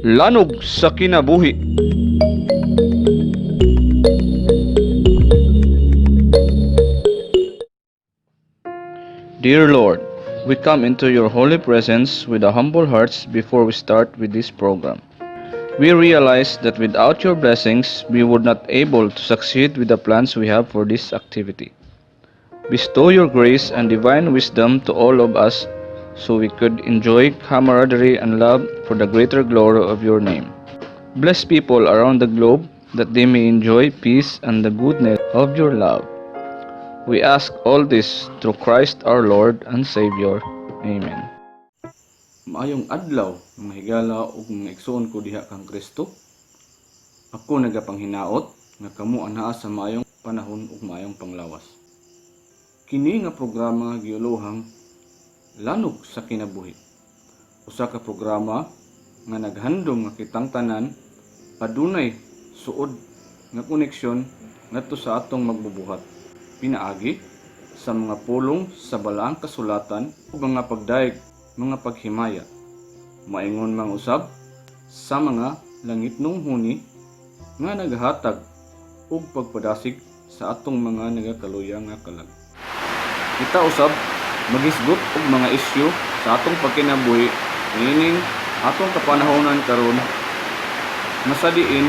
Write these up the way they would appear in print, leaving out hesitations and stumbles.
Lanog sa Kinabuhi. Dear Lord, we come into your holy presence with a humble hearts before we start with this program. We realize that without your blessings, we would not able to succeed with the plans we have for this activity. Bestow your grace and divine wisdom to all of us so we could enjoy camaraderie and love for the greater glory of your name. Bless people around the globe that they may enjoy peace and the goodness of your love. We ask all this through Christ our Lord and Savior. Amen. Maayong adlaw, mga higala ug mga igsoon ko diha kang Kristo. Ako nagapanghinaot nga kamo anaa sa maayong panahon ug maayong panglawas. Kini nga programa giuluhang Lanog sa Kinabuhi. Usa ka programa nga naghandom nga kitang tanan padunay suod nga koneksyon ngadto sa atong magbubuhat. Pinaagi sa mga pulong sa balaang kasulatan ug mga pagdaig, mga paghimaya. Maingon mang usab sa mga langitnong huni nga naghatag og pagpadasig sa atong mga nagakaluyang nga kalag. Kita usab maghisgot og mga isyu sa atong pagkinabuhi niining atong kapanahonan karon. Masadiin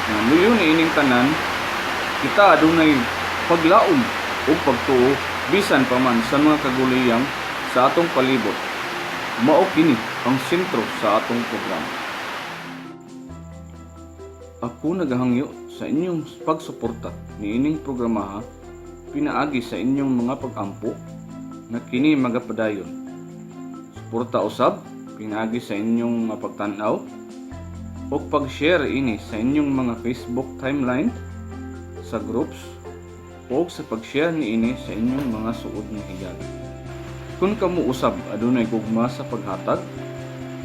nga luyo niining tanan kita adunay paglaom ug pagtuo bisan pa man sa mga kaguliyang sa atong palibot. Mao kini ang sentro sa atong programa. Ako nagahangyo sa inyong pagsuporta niining programa pinaagi sa inyong mga pag-ampo nga kini magapadayon. Suporta usab pinaagi sa inyong mapagtan-aw o pag-share ini sa inyong mga Facebook timeline, sa groups o sa pag-share niini sa inyong mga suod nga higala. Kung kamo usab adunay gugma sa paghatag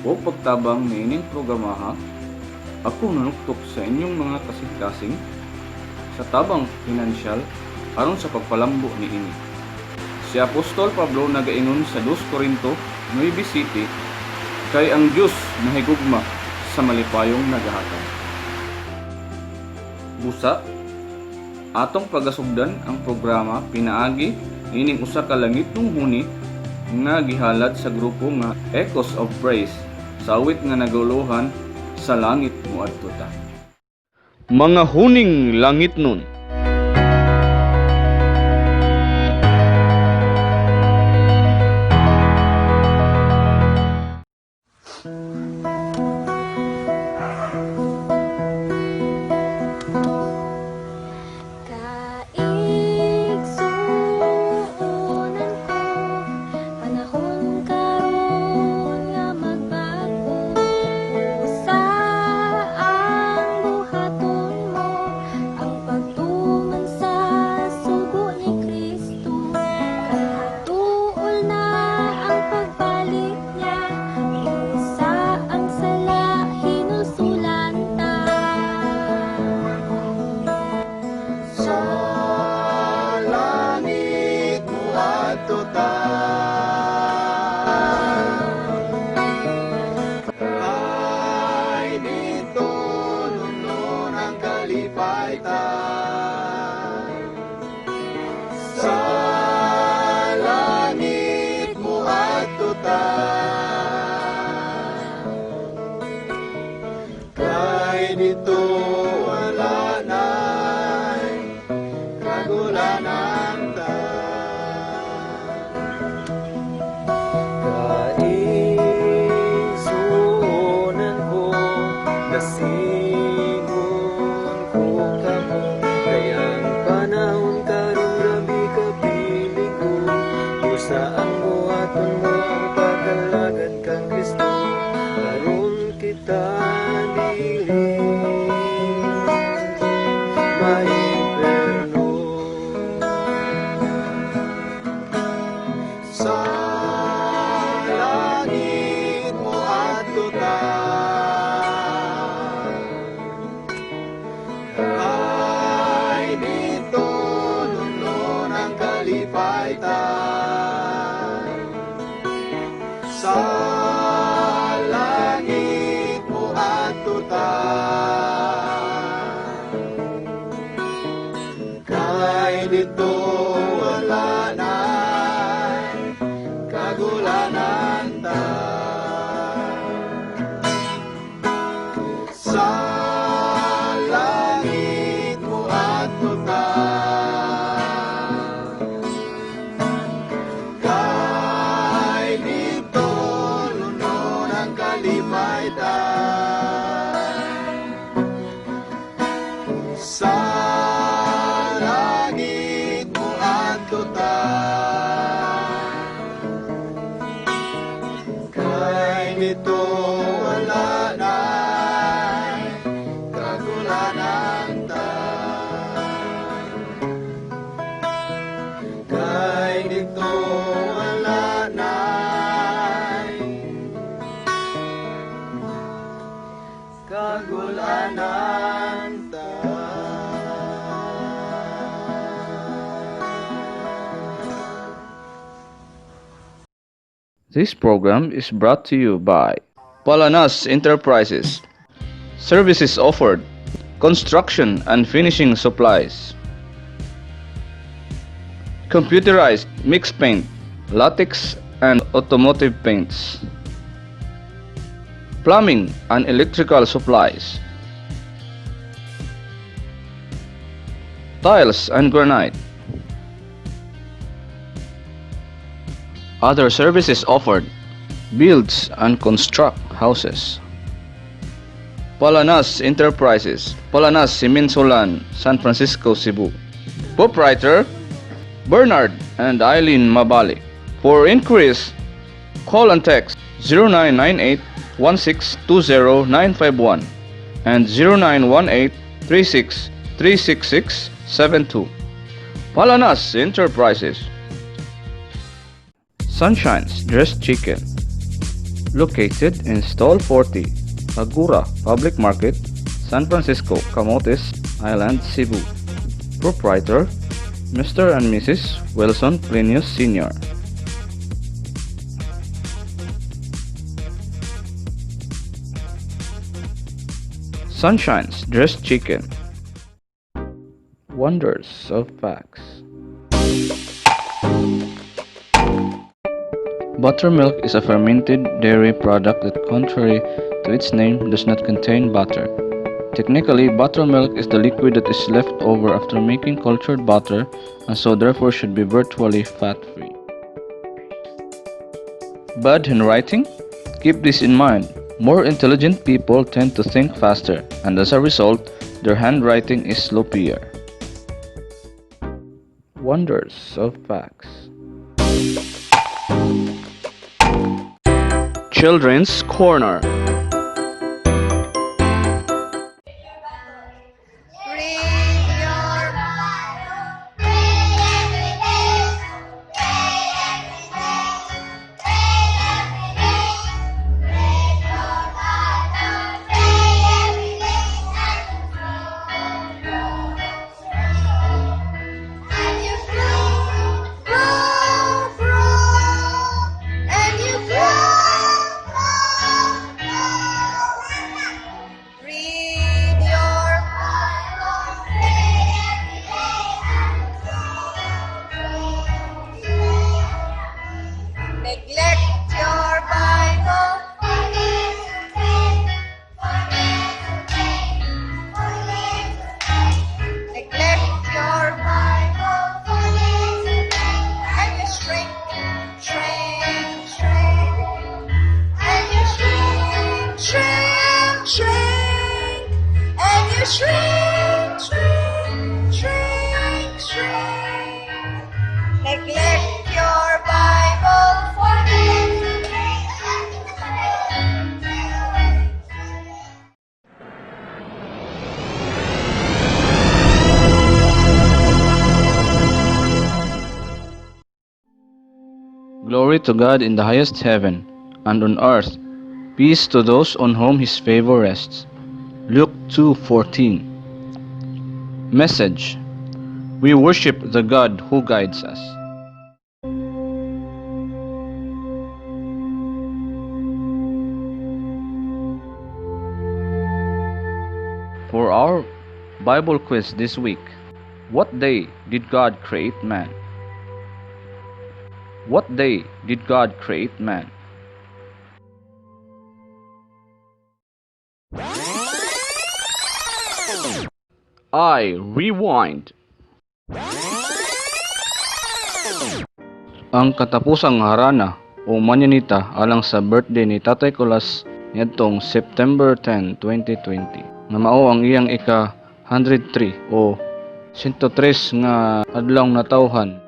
o pagtabang niining programa, ako nanuktok sa inyong mga kasing-kasing sa tabang pinansyal aron sa pagpalambo niini. Si Apostol Pablo nagaingon sa 2 Corinto 9:7, kay ang Dios nahigugma sa malipayong nagahatag. Busa atong pagasugdan ang programa pinaagi ining usa ka langitnong huni nga gihalad sa grupo nga Echoes of Praise sa awit nga naguluhan sa langit moadto ta. Mga huning langit nun. Dito wala na'y kagulanan ta. Kaigsuonan ko, nasingon ko kamo, kayang panahon karong grabe kapiling ko. Usaan mo aton mo ang pagkalagad kang Kristo, karon kita dili malipaytan sa langit mo adtutan. Kay nito wala na kagulanan ta. Kay nito wala na kagulanan ta. This program is brought to you by Palanas Enterprises. Services offered: construction and finishing supplies, computerized mix paint, latex and automotive paints, plumbing and electrical supplies, tiles and granite. Other services offered: builds and construct houses. Palanas Enterprises, Palanas Siminsolan, San Francisco, Cebu. Proprietor Bernard and Eileen Mabali. For inquiries, call and text 0998 1620951 and 0918 36 366 72. Palanas Enterprises. Sunshine's Dressed Chicken, located in Stall 40, Agura Public Market, San Francisco, Camotes Island, Cebu. Proprietor Mr. and Mrs. Wilson Plinius Sr. Sunshine's Dressed Chicken. Wonders of Facts. Buttermilk is a fermented dairy product that, contrary to its name, does not contain butter. Technically, buttermilk is the liquid that is left over after making cultured butter, and so therefore should be virtually fat-free. Bad handwriting? Keep this in mind. More intelligent people tend to think faster, and as a result, their handwriting is sloppier. Wonders of Facts. Children's Corner. Neglect your Bible. Neglect your Bible. And you shrink, shrink, shrink. And you shrink, shrink, shrink. And you shrink, shrink, shrink, shrink. Neglect your Bible for Glory to God in the highest heaven, and on earth peace to those on whom His favor rests. Luke 2:14. Message: we worship the God who guides us. For our Bible quiz this week, what day did God create man? What day did God create man? I rewind. Ang katapusang harana o manyanita alang sa birthday ni Tatay Kulas ngadtong September 10, 2020 nga mao ang iyang ika 103 o 103 nga adlaw natawhan.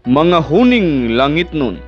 Mga huning langit nun.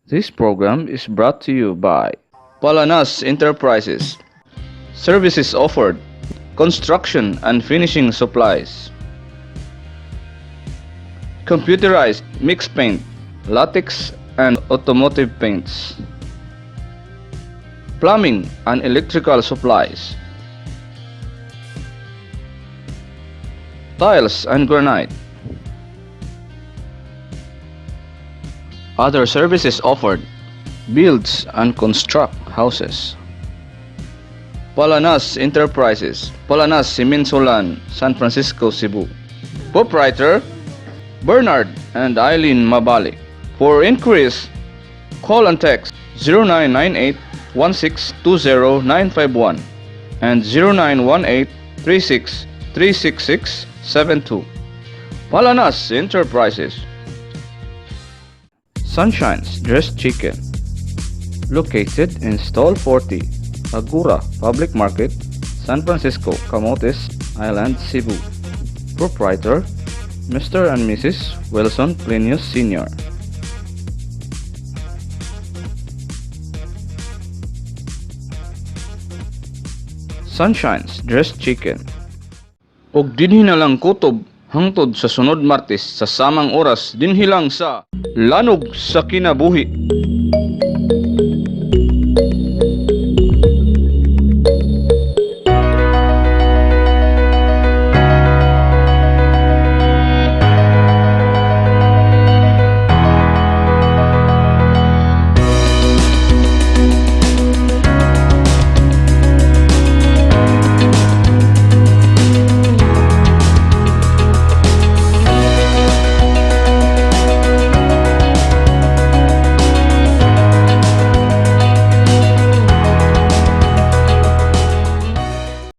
This program is brought to you by Palanas Enterprises. Services offered: construction and finishing supplies, computerized mixed paint, latex and automotive paints, plumbing and electrical supplies, tiles and granite. Other services offered: builds and construct houses. Palanas Enterprises, Palanas Siminsolan, San Francisco, Cebu. Proprietor Bernard and Eileen Mabali. For inquiries, call and text 0998 1620951 and 0918 36 366 72. Palanas Enterprises. Sunshine's Dressed Chicken, located in Stall 40, Agura Public Market, San Francisco, Camotes Island, Cebu. Proprietor Mr. and Mrs. Wilson Plinius Sr. Sunshine's Dressed Chicken. Og dinhi na lang kutob hangtod sa sunod Martes sa samang oras dinhi lang sa Lanog sa Kinabuhi.